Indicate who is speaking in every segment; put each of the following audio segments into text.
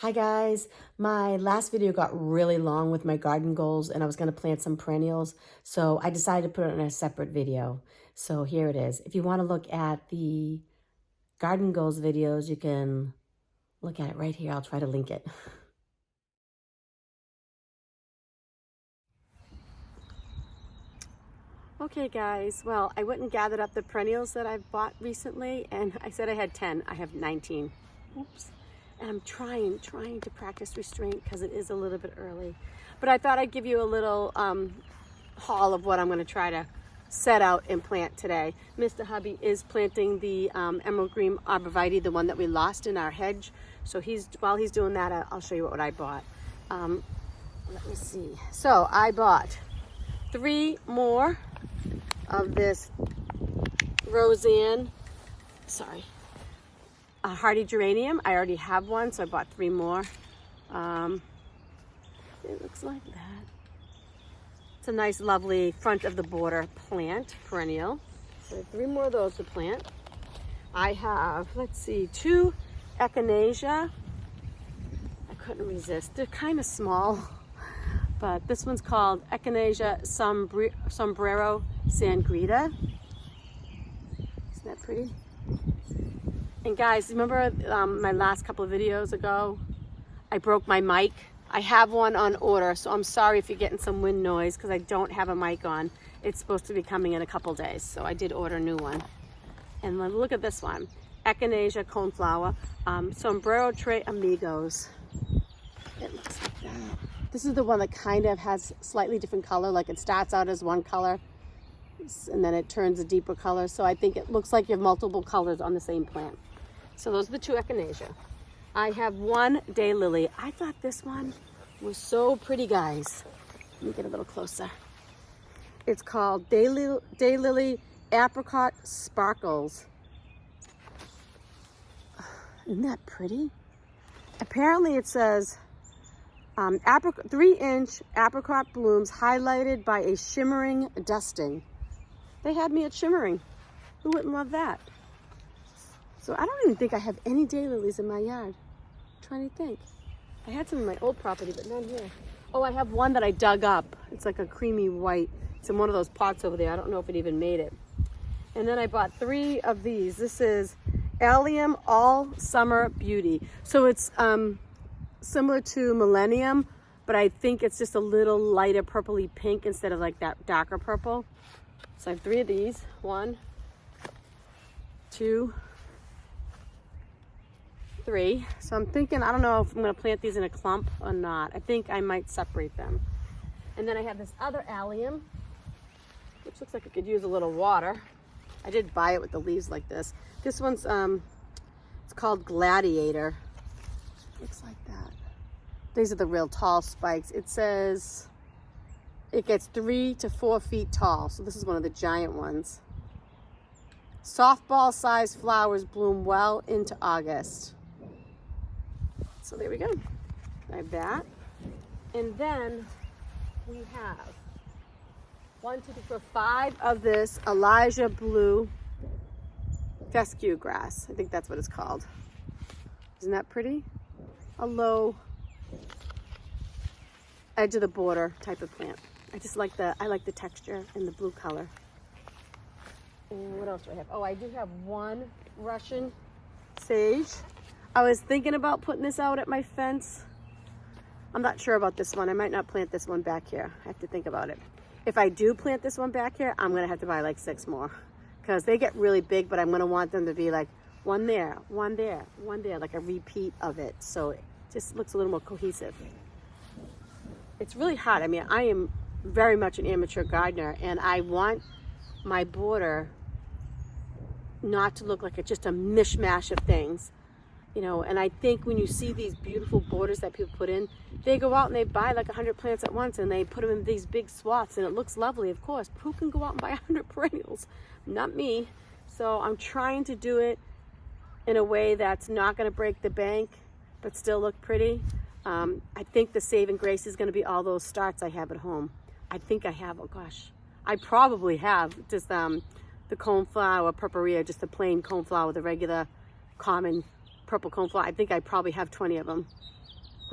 Speaker 1: Hi guys, my last video got really long with my garden goals and I was going to plant some perennials, so I decided to put it in a separate video. So here it is. If you want to look at the garden goals videos, you can look at it right here. I'll try to link it. Okay guys, well, I went and gathered up the perennials that I've bought recently, and I said I had 10. I have 19. Oops. And I'm trying to practice restraint because it is a little bit early. But I thought I'd give you a little haul of what I'm going to try to set out and plant today. Mr. Hubby is planting the emerald green arborvitae, the one that we lost in our hedge. So while he's doing that, I'll show you what I bought. Let me see. So I bought 3 more of this hardy geranium. I already have one, so I bought 3 more. It looks like that. It's a nice, lovely front of the border plant, perennial. So 3 more of those to plant. I have, let's see, 2 echinacea. I couldn't resist. They're kind of small, but this one's called Echinacea Sombrero Sangrita. Isn't that pretty? And guys, remember my last couple of videos ago, I broke my mic. I have one on order, so I'm sorry if you're getting some wind noise because I don't have a mic on. It's supposed to be coming in a couple days, so I did order a new one. And look at this one, Echinacea coneflower, Sombrero Tres Amigos. It looks like that. This is the one that kind of has slightly different color, like it starts out as one color and then it turns a deeper color. So I think it looks like you have multiple colors on the same plant. So those are the 2 echinacea. I have 1 daylily. I thought this one was so pretty, guys. Let me get a little closer. It's called Daylily Apricot Sparkles. Isn't that pretty? Apparently it says 3-inch apricot blooms highlighted by a shimmering dusting. They had me at shimmering. Who wouldn't love that? So I don't even think I have any daylilies in my yard. I'm trying to think. I had some in my old property, but none here. Oh, I have one that I dug up. It's like a creamy white. It's in one of those pots over there. I don't know if it even made it. And then I bought 3 of these. This is Allium All Summer Beauty. So it's similar to Millennium, but I think it's just a little lighter purpley pink instead of like that darker purple. So I have 3 of these. 1, 2, 3. So I'm thinking, I don't know if I'm going to plant these in a clump or not. I think I might separate them. And then I have this other allium, which looks like it could use a little water. I did buy it with the leaves like this. This one's it's called Gladiator. Looks like that. These are the real tall spikes. It says it gets 3 to 4 feet tall. So this is one of the giant ones. Softball sized flowers bloom well into August. So there we go. I have that. And then we have 1, 2, 3, 4, 5 of this Elijah Blue fescue grass. I think that's what it's called. Isn't that pretty? A low edge of the border type of plant. I like the texture and the blue color. And what else do I have? Oh, I do have 1 Russian sage. I was thinking about putting this out at my fence. I'm not sure about this one. I might not plant this one back here. I have to think about it. If I do plant this one back here, I'm gonna have to buy like 6 more because they get really big, but I'm gonna want them to be like 1 there, 1 there, 1 there, like a repeat of it. So it just looks a little more cohesive. It's really hard. I mean, I am very much an amateur gardener and I want my border not to look like it's just a mishmash of things, you know. And I think when you see these beautiful borders that people put in, they go out and they buy like 100 plants at once and they put them in these big swaths and it looks lovely, of course. Who can go out and buy 100 perennials? Not me. So I'm trying to do it in a way that's not going to break the bank but still look pretty. I think the saving grace is going to be all those starts I have at home. I think I have, oh gosh, I probably have just the coneflower purpurea, just the plain coneflower, the regular common purple coneflower. I think I probably have 20 of them.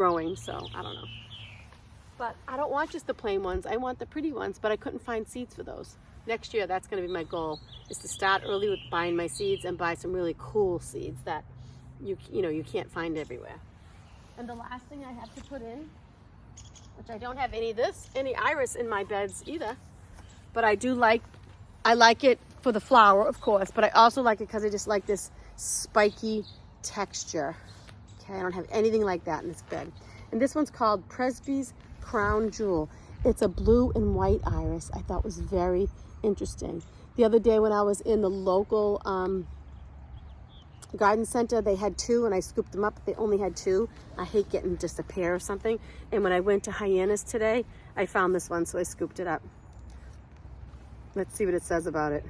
Speaker 1: growing, so I don't know. But I don't want just the plain ones. I want the pretty ones, but I couldn't find seeds for those. Next year, that's going to be my goal, is to start early with buying my seeds and buy some really cool seeds that you can't find everywhere. And the last thing I have to put in, which I don't have any iris in my beds either, but I like it for the flower, of course, but I also like it because I just like this spiky texture. Okay, I don't have anything like that in this bed. And this one's called Presby's Crown Jewel. It's a blue and white iris. I thought was very interesting. The other day when I was in the local garden center, they had two and I scooped them up. They only had two. I hate getting just a pair or something. And when I went to Hyannis today, I found this one, so I scooped it up. Let's see what it says about it.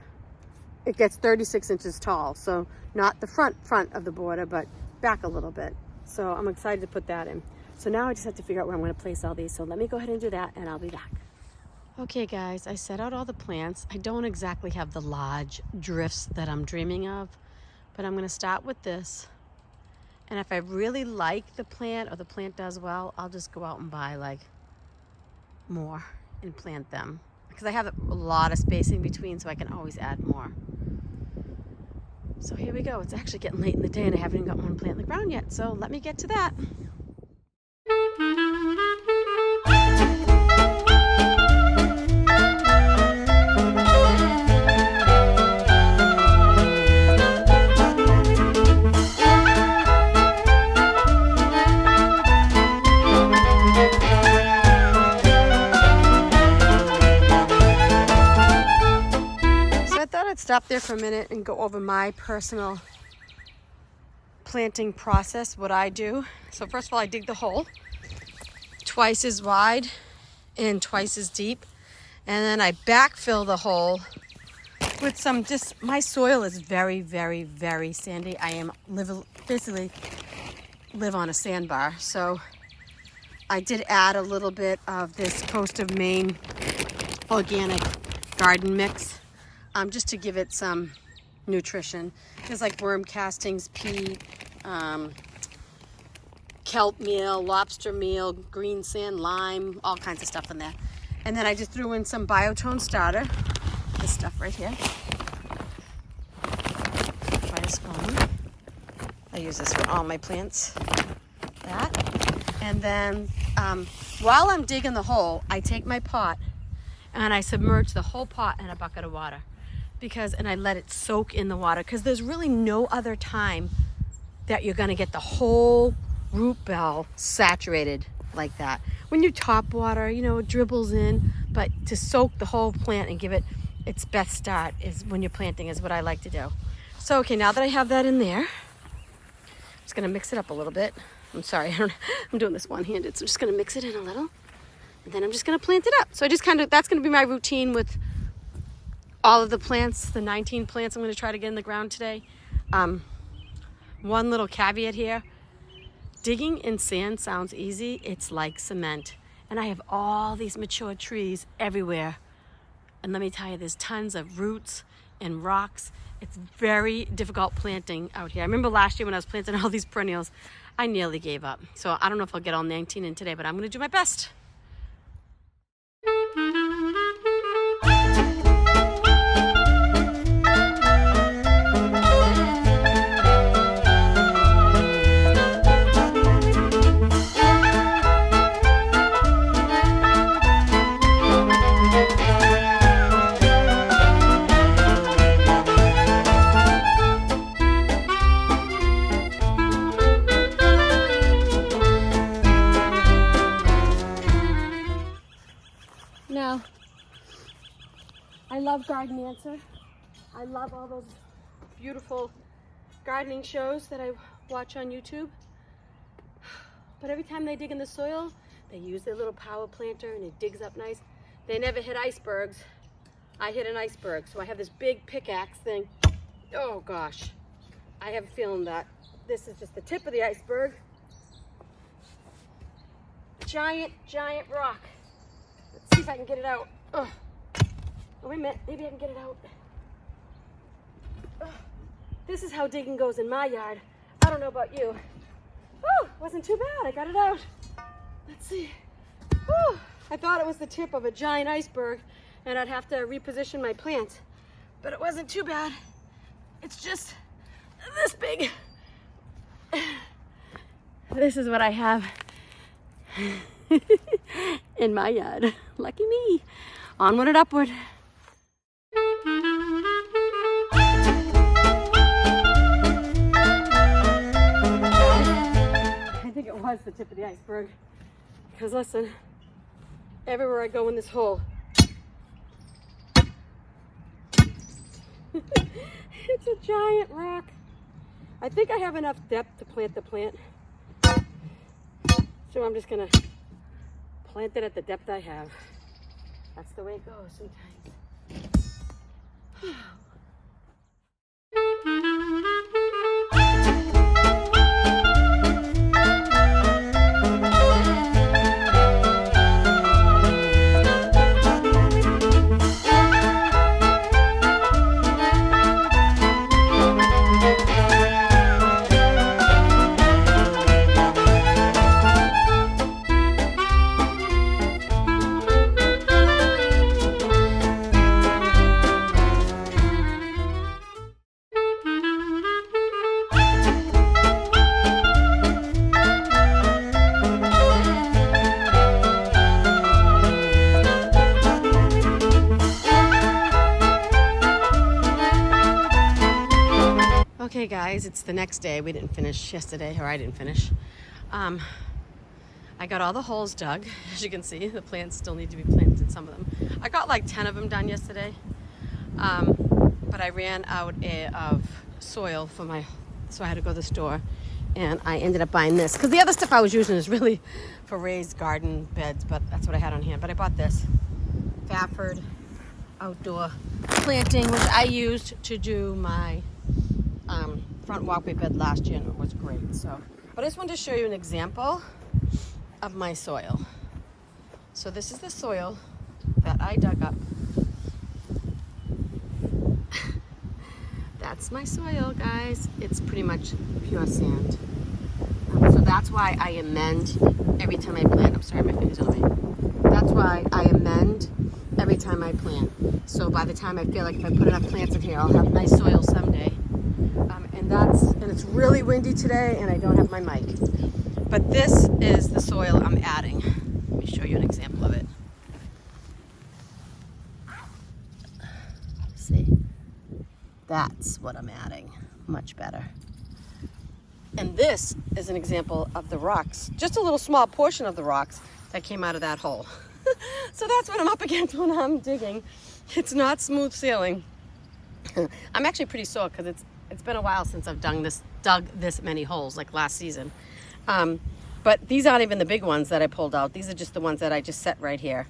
Speaker 1: It gets 36 inches tall, so not the front of the border, but back a little bit. So I'm excited to put that in. So now I just have to figure out where I'm going to place all these. So let me go ahead and do that, and I'll be back. Okay, guys, I set out all the plants. I don't exactly have the large drifts that I'm dreaming of, but I'm going to start with this. And if I really like the plant, or the plant does well, I'll just go out and buy like more and plant them, because I have a lot of spacing between, so I can always add more. So here we go. It's actually getting late in the day and I haven't even got one plant in the ground yet, so let me get to that. Stop there for a minute and go over my personal planting process, what I do. So first of all, I dig the hole twice as wide and twice as deep, and then I backfill the hole with some, just my soil is very, very, very sandy. I basically live on a sandbar, so I did add a little bit of this Coast of Maine organic garden mix. Just to give it some nutrition. There's like worm castings, peat, kelp meal, lobster meal, green sand, lime, all kinds of stuff in there. And then I just threw in some biotone starter, this stuff right here. Try a spoon. I use this for all my plants. That. And then while I'm digging the hole, I take my pot and I submerge the whole pot in a bucket of water. And I let it soak in the water, because there's really no other time that you're gonna get the whole root ball saturated like that. When you top water, it dribbles in, but to soak the whole plant and give it its best start is when you're planting, is what I like to do. So, okay, now that I have that in there, I'm just gonna mix it up a little bit. I'm sorry, I'm doing this one-handed, so I'm just gonna mix it in a little, and then I'm just gonna plant it up. So that's gonna be my routine with all of the plants, the 19 plants I'm going to try to get in the ground today. One little caveat here. Digging in sand sounds easy. It's like cement. And I have all these mature trees everywhere. And let me tell you, there's tons of roots and rocks. It's very difficult planting out here. I remember last year when I was planting all these perennials, I nearly gave up. So I don't know if I'll get all 19 in today, but I'm going to do my best. Now, I love Garden Answer. I love all those beautiful gardening shows that I watch on YouTube. But every time they dig in the soil, they use their little power planter and it digs up nice. They never hit icebergs. I hit an iceberg, so I have this big pickaxe thing. Oh gosh, I have a feeling that this is just the tip of the iceberg. Giant, giant rock. Let's see if I can get it out. Oh, wait a minute, maybe I can get it out. This is how digging goes in my yard. I don't know about you. Oh, wasn't too bad. I got it out. Let's see. Whew. I thought it was the tip of a giant iceberg and I'd have to reposition my plant, but it wasn't too bad. It's just this big. This is what I have in my yard. Lucky me. Onward and upward. I think it was the tip of the iceberg. Because listen, everywhere I go in this hole, it's a giant rock. I think I have enough depth to plant the plant. So I'm just gonna plant it at the depth I have. That's the way it goes sometimes. Okay guys, it's the next day. We didn't finish yesterday, or I didn't finish. I got all the holes dug. As you can see, the plants still need to be planted, some of them. I got like 10 of them done yesterday. But I ran out of soil for so I had to go to the store. And I ended up buying this, because the other stuff I was using is really for raised garden beds, but that's what I had on hand. But I bought this Fafford outdoor planting, which I used to do my front walkway bed last year, and it was great. So, but I just wanted to show you an example of my soil. So this is the soil that I dug up. That's my soil, guys. It's pretty much pure sand. So that's why I amend every time I plant. I'm sorry, my finger's on me. That's why I amend every time I plant. So by the time I feel like if I put enough plants in here, I'll have nice soil someday. And it's really windy today, and I don't have my mic. But this is the soil I'm adding. Let me show you an example of it. See? That's what I'm adding. Much better. And this is an example of the rocks. Just a little small portion of the rocks that came out of that hole. So that's what I'm up against when I'm digging. It's not smooth sailing. I'm actually pretty sore because it's been a while since I've dug this many holes, like last season. But these aren't even the big ones that I pulled out. These are just the ones that I just set right here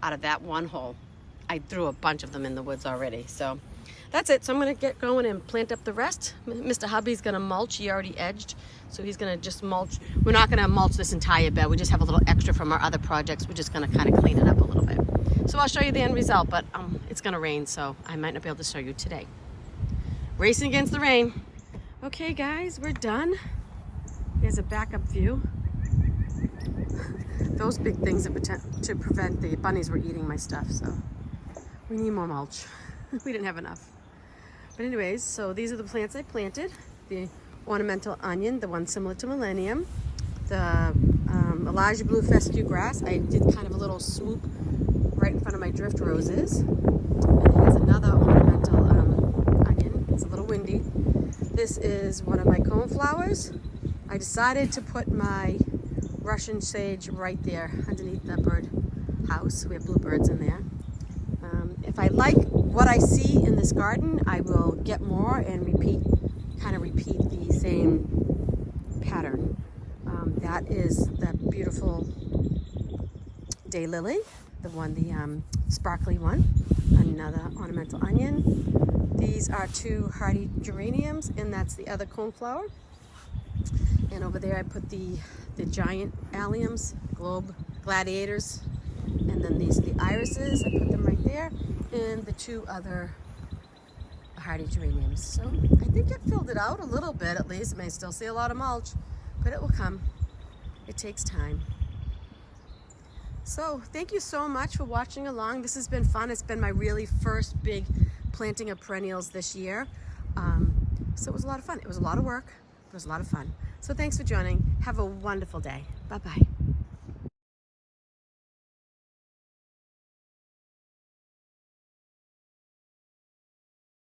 Speaker 1: out of that one hole. I threw a bunch of them in the woods already. So that's it. So I'm going to get going and plant up the rest. Mr. Hubby's going to mulch. He already edged, so he's going to just mulch. We're not going to mulch this entire bed. We just have a little extra from our other projects. We're just going to kind of clean it up a little bit. So I'll show you the end result, but it's going to rain, so I might not be able to show you today. Racing against the rain. Okay, guys, we're done. Here's a backup view. Those big things to prevent the bunnies were eating my stuff, so we need more mulch. We didn't have enough. But anyways, so these are the plants I planted. The ornamental onion, the one similar to Millennium. The Elijah Blue fescue grass. I did kind of a little swoop right in front of my drift roses. And here's another ornamental onion. It's a little windy. This is one of my cone flowers. I decided to put my Russian sage right there underneath the bird house. We have bluebirds in there. If I like what I see in this garden, I will get more and repeat the same pattern. That is the beautiful daylily, the sparkly one, another ornamental onion. These are two hardy geraniums, and that's the other coneflower. And over there I put the giant alliums, gladiators, and then these are the irises. I put them right there, and the two other hardy geraniums. So I think it filled it out a little bit at least. It may still see a lot of mulch, but it will come. It takes time. So thank you so much for watching along. This has been fun. It's been my really first big planting of perennials this year. So it was a lot of fun. It was a lot of work, but it was a lot of fun. So thanks for joining. Have a wonderful day. Bye-bye.